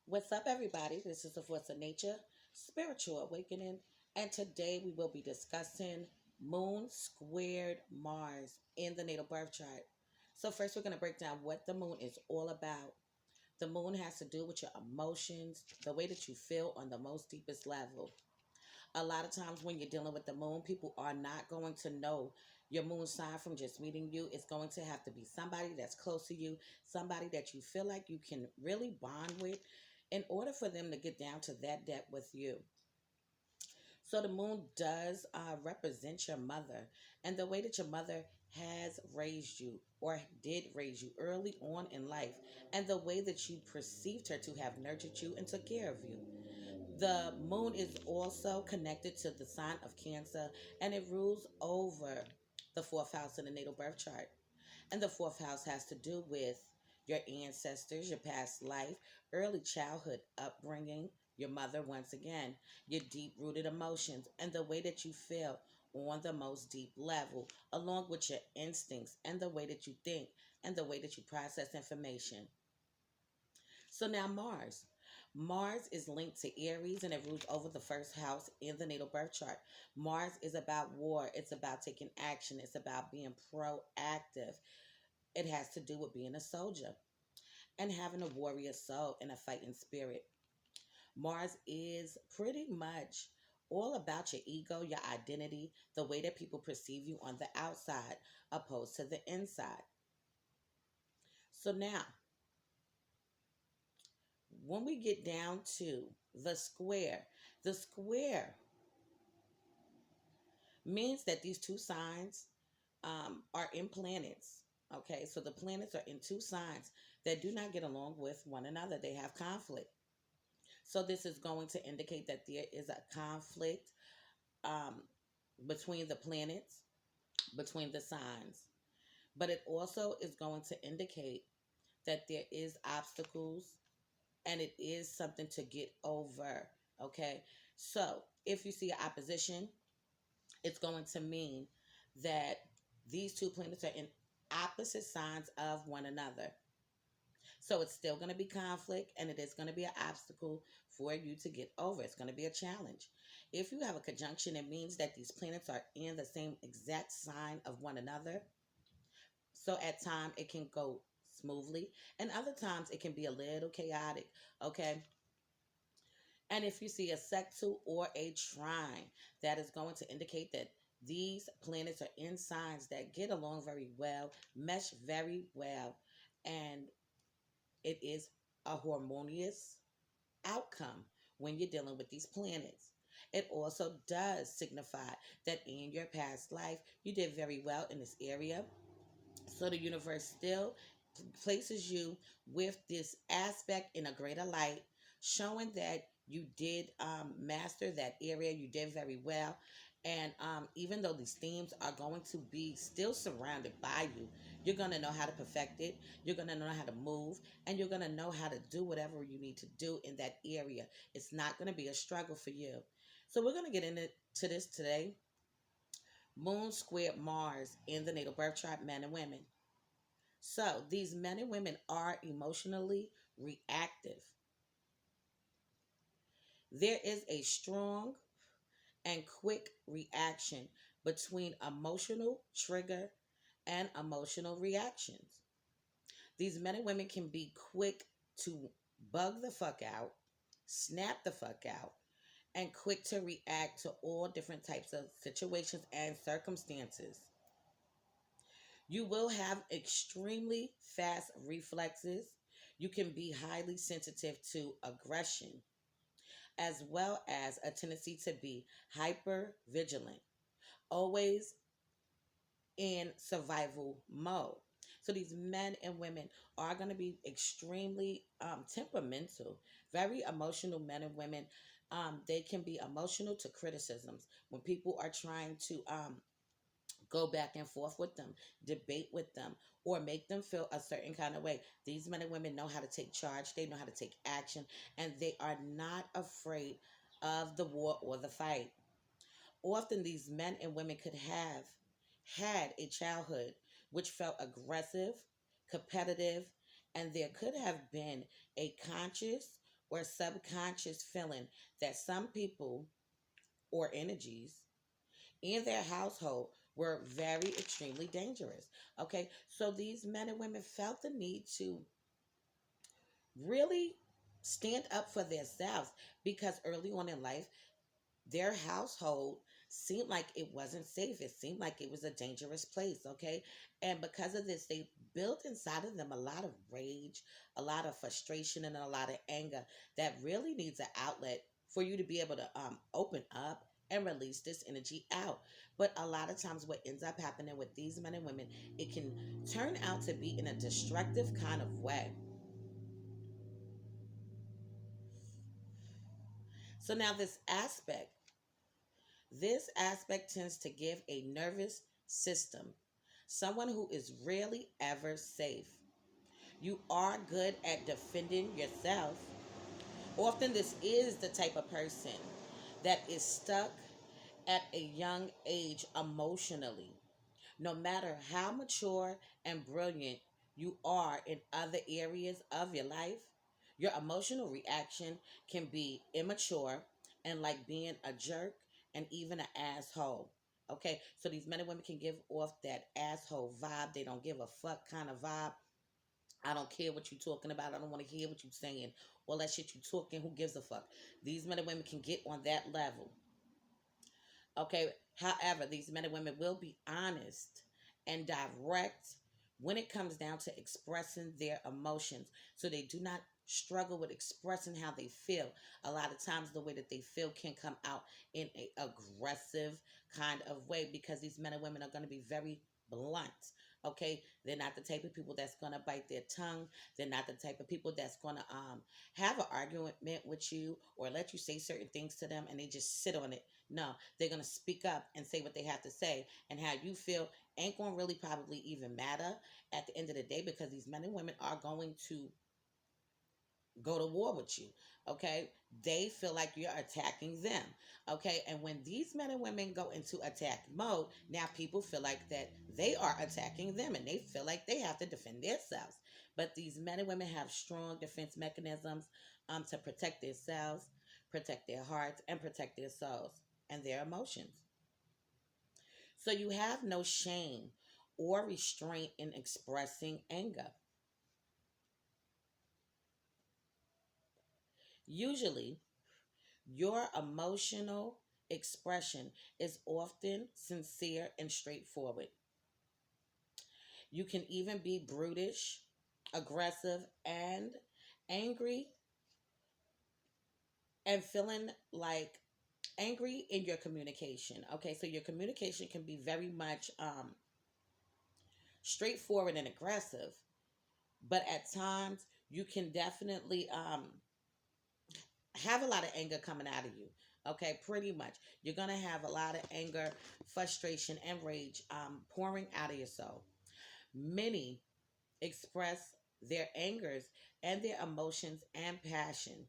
What's up, everybody? This is the Force of Nature, Spiritual Awakening, and today we will be discussing Moon squared Mars in the natal birth chart. So, first, we're going to break down what the moon is all about. The moon has to do with your emotions, the way that you feel on the most deepest level. A lot of times, when you're dealing with the moon, people are not going to know your moon sign from just meeting you. It's going to have to be somebody that's close to you, somebody that you feel like you can really bond with in order for them to get down to that depth with you. So the moon does represent your mother and the way that your mother has raised you or did raise you early on in life, and the way that you perceived her to have nurtured you and took care of you. The moon is also connected to the sign of Cancer, and it rules over the fourth house in the natal birth chart. And the fourth house has to do with your ancestors, your past life, early childhood upbringing, your mother, once again, your deep rooted emotions, and the way that you feel on the most deep level, along with your instincts and the way that you think and the way that you process information. So now Mars. Mars is linked to Aries and it rules over the first house in the natal birth chart. Mars is about war, it's about taking action, it's about being proactive. It has to do with being a soldier and having a warrior soul and a fighting spirit. Mars is pretty much all about your ego, your identity, the way that people perceive you on the outside opposed to the inside. So now, when we get down to the square means that these two signs are in planets. Okay, so the planets are in two signs that do not get along with one another, they have conflict. So this is going to indicate that there is a conflict um, between the planets, between the signs. But it also is going to indicate that there is obstacles and it is something to get over. Okay. So if you see opposition, it's going to mean that these two planets are in opposite signs of one another. So it's still going to be conflict and it is going to be an obstacle for you to get over. It's going to be a challenge. If you have a conjunction, it means that these planets are in the same exact sign of one another. So at times it can go smoothly and other times it can be a little chaotic. Okay. And if you see a sector or a trine, that is going to indicate that these planets are in signs that get along very well, mesh very well, and it is a harmonious outcome when you're dealing with these planets. It also does signify that in your past life, you did very well in this area. So the universe still places you with this aspect in a greater light, showing that you did master that area, you did very well. And even though these themes are going to be still surrounded by you, you're going to know how to perfect it, you're going to know how to move, and you're going to know how to do whatever you need to do in that area. It's not going to be a struggle for you. So we're going to get into this today. Moon squared Mars in the natal birth chart, men and women. So these men and women are emotionally reactive. There is a strong and quick reaction between emotional trigger and emotional reactions. These men and women can be quick to bug the fuck out, snap the fuck out, and quick to react to all different types of situations and circumstances. You will have extremely fast reflexes. You can be highly sensitive to aggression, as well as a tendency to be hyper vigilant, always in survival mode. So these men and women are going to be extremely temperamental, very emotional men and women. They can be emotional to criticisms when people are trying to go back and forth with them, debate with them, or make them feel a certain kind of way. These men and women know how to take charge, they know how to take action, and they are not afraid of the war or the fight. Often, these men and women could have had a childhood which felt aggressive, competitive, and there could have been a conscious or subconscious feeling that some people or energies in their household were very extremely dangerous. Okay, so these men and women felt the need to really stand up for themselves because early on in life their household seemed like it wasn't safe. It seemed like it was a dangerous place, okay? And because of this, they built inside of them a lot of rage, a lot of frustration, and a lot of anger that really needs an outlet for you to be able to open up and release this energy out. But a lot of times, what ends up happening with these men and women, it can turn out to be in a destructive kind of way. So now this aspect tends to give a nervous system, someone who is rarely ever safe. You are good at defending yourself. Often, this is the type of person that is stuck at a young age emotionally. No matter how mature and brilliant you are in other areas of your life, your emotional reaction can be immature and like being a jerk and even an asshole. Okay, so these men and women can give off that asshole vibe. They don't give a fuck kind of vibe. I don't care what you're talking about. I don't want to hear what you're saying. All that shit you talking, who gives a fuck? These men and women can get on that level. Okay. However, these men and women will be honest and direct when it comes down to expressing their emotions. So they do not struggle with expressing how they feel. A lot of times, the way that they feel can come out in a aggressive kind of way because these men and women are going to be very blunt. Okay, they're not the type of people that's gonna bite their tongue. They're not the type of people that's gonna have an argument with you or let you say certain things to them and they just sit on it. No, they're going to speak up and say what they have to say. And how you feel ain't going to really probably even matter at the end of the day because these men and women are going to go to war with you. Okay. They feel like you're attacking them. Okay. And when these men and women go into attack mode, now people feel like that they are attacking them and they feel like they have to defend themselves. But these men and women have strong defense mechanisms to protect themselves, protect their hearts, and protect their souls and their emotions. So you have no shame or restraint in expressing anger. Usually, your emotional expression is often sincere and straightforward. You can even be brutish, aggressive, and angry, and feeling like angry in your communication. Okay, so your communication can be very much straightforward and aggressive, but at times you can definitely have a lot of anger coming out of you. Okay, pretty much. You're going to have a lot of anger, frustration, and rage pouring out of your soul. Many express their angers and their emotions and passion.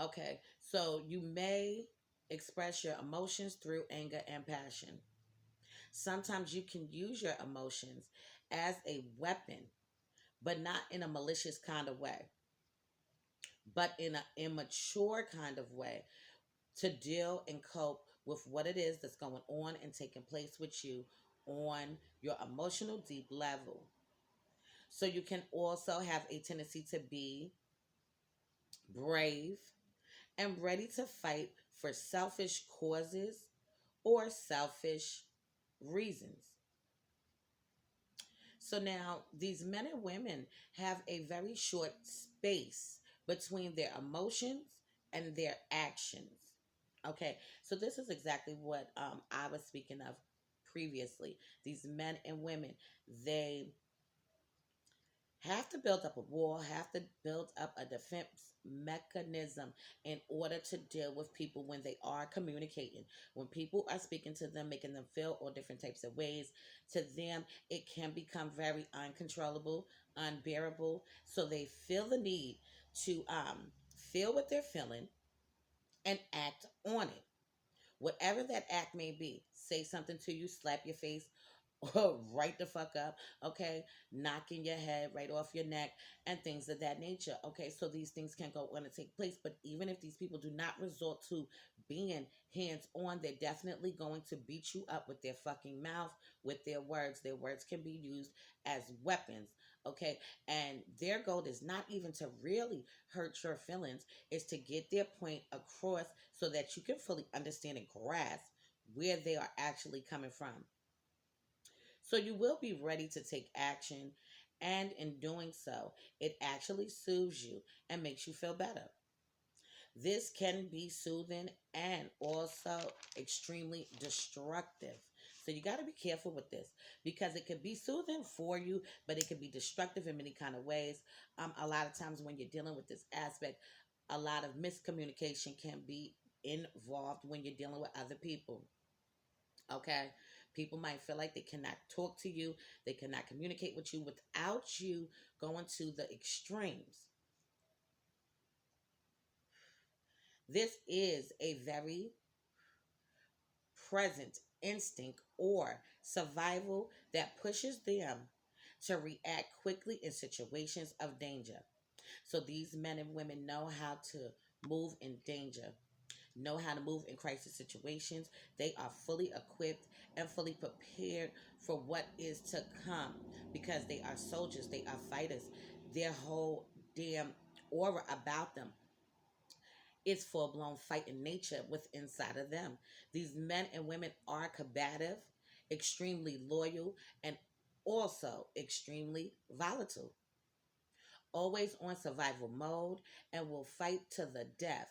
Okay, so you may express your emotions through anger and passion. Sometimes you can use your emotions as a weapon, but not in a malicious kind of way, but in an immature kind of way to deal and cope with what it is that's going on and taking place with you on your emotional deep level. So you can also have a tendency to be brave and ready to fight for selfish causes or selfish reasons. So now these men and women have a very short space between their emotions and their actions. Okay, so this is exactly what I was speaking of previously. These men and women, they have to build up a wall, have to build up a defense mechanism in order to deal with people when they are communicating. When people are speaking to them, making them feel all different types of ways, to them, it can become very uncontrollable, unbearable. So they feel the need to feel what they're feeling and act on it. Whatever that act may be, say something to you, slap your face, right the fuck up, okay, knocking your head right off your neck, and things of that nature. Okay, so these things can go on and take place, but even if these people do not resort to being hands on, they're definitely going to beat you up with their fucking mouth, with their words. Their words can be used as weapons, okay, and their goal is not even to really hurt your feelings, is to get their point across so that you can fully understand and grasp where they are actually coming from. So you will be ready to take action, and in doing so, it actually soothes you and makes you feel better. This can be soothing and also extremely destructive. So you got to be careful with this, because it could be soothing for you, but it can be destructive in many kind of ways. A lot of times when you're dealing with this aspect, a lot of miscommunication can be involved when you're dealing with other people. Okay, people might feel like they cannot talk to you, they cannot communicate with you without you going to the extremes. This is a very present instinct or survival that pushes them to react quickly in situations of danger. So these men and women know how to move in danger, know how to move in crisis situations. They are fully equipped and fully prepared for what is to come, because they are soldiers, they are fighters. Their whole damn aura about them is full blown fighting nature with inside of them. These men and women are combative, extremely loyal, and also extremely volatile, always on survival mode, and will fight to the death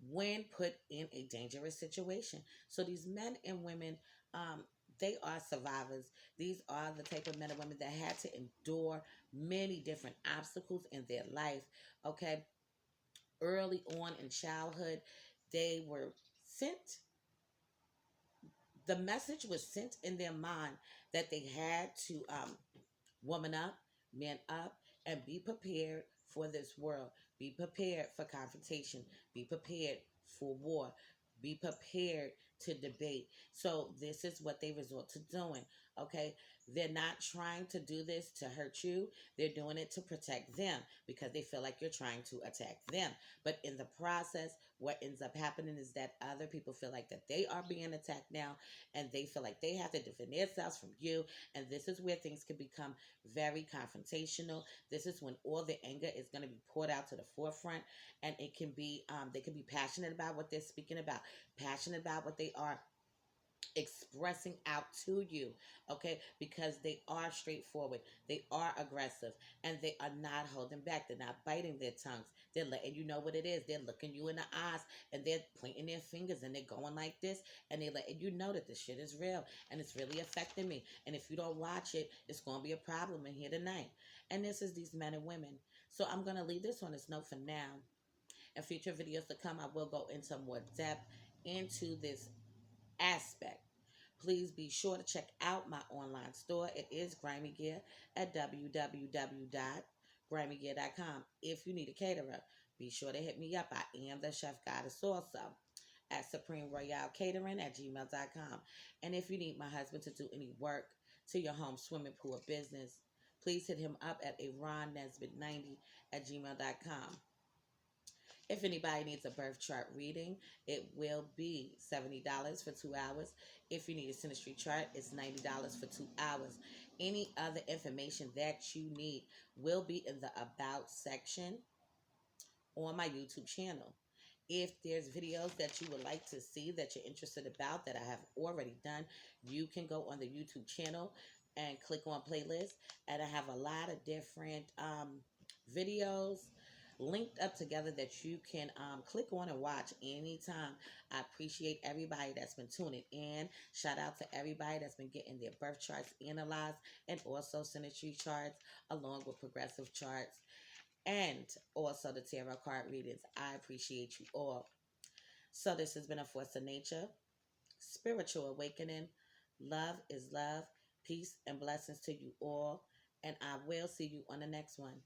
when put in a dangerous situation. So these men and women, um, they are survivors. These are the type of men and women that had to endure many different obstacles in their life. Okay, early on in childhood, they were sent. The message was sent in their mind that they had to woman up, men up, and be prepared for this world. Be prepared for confrontation. Be prepared for war. Be prepared to debate. So this is what they resort to doing. Okay, they're not trying to do this to hurt you. They're doing it to protect them, because they feel like you're trying to attack them. But in the process, what ends up happening is that other people feel like that they are being attacked now, and they feel like they have to defend themselves from you. And this is where things can become very confrontational. This is when all the anger is going to be poured out to the forefront, and it can be they can be passionate about what they're speaking about, passionate about what they are expressing out to you, okay, because they are straightforward, they are aggressive, and they are not holding back. They're not biting their tongues. They're letting you know what it is. They're looking you in the eyes, and they're pointing their fingers, and they're going like this, and they're letting you know that this shit is real, and it's really affecting me, and if you don't watch it, it's going to be a problem in here tonight. And this is these men and women. So I'm going to leave this on this note for now. In future videos to come, I will go into more depth into this aspect. Please be sure to check out my online store. It is Grimy Gear at www.grimygear.com. If you need a caterer, be sure to hit me up. I am the chef goddess also at Supreme Royale Catering at gmail.com. And if you need my husband to do any work to your home, swimming pool, or business, please hit him up at aronnesbit90 at gmail.com. If anybody needs a birth chart reading, it will be $70 for 2 hours. If you need a synastry chart, it's $90 for 2 hours. Any other information that you need will be in the About section on my YouTube channel. If there's videos that you would like to see that you're interested about that I have already done, you can go on the YouTube channel and click on playlist. And I have a lot of different videos linked up together that you can click on and watch anytime. I appreciate everybody that's been tuning in. Shout out to everybody that's been getting their birth charts analyzed, and also synastry charts along with progressive charts, and also the tarot card readings. I appreciate you all. So this has been a Force of Nature, Spiritual Awakening. Love is love. Peace and blessings to you all. And I will see you on the next one.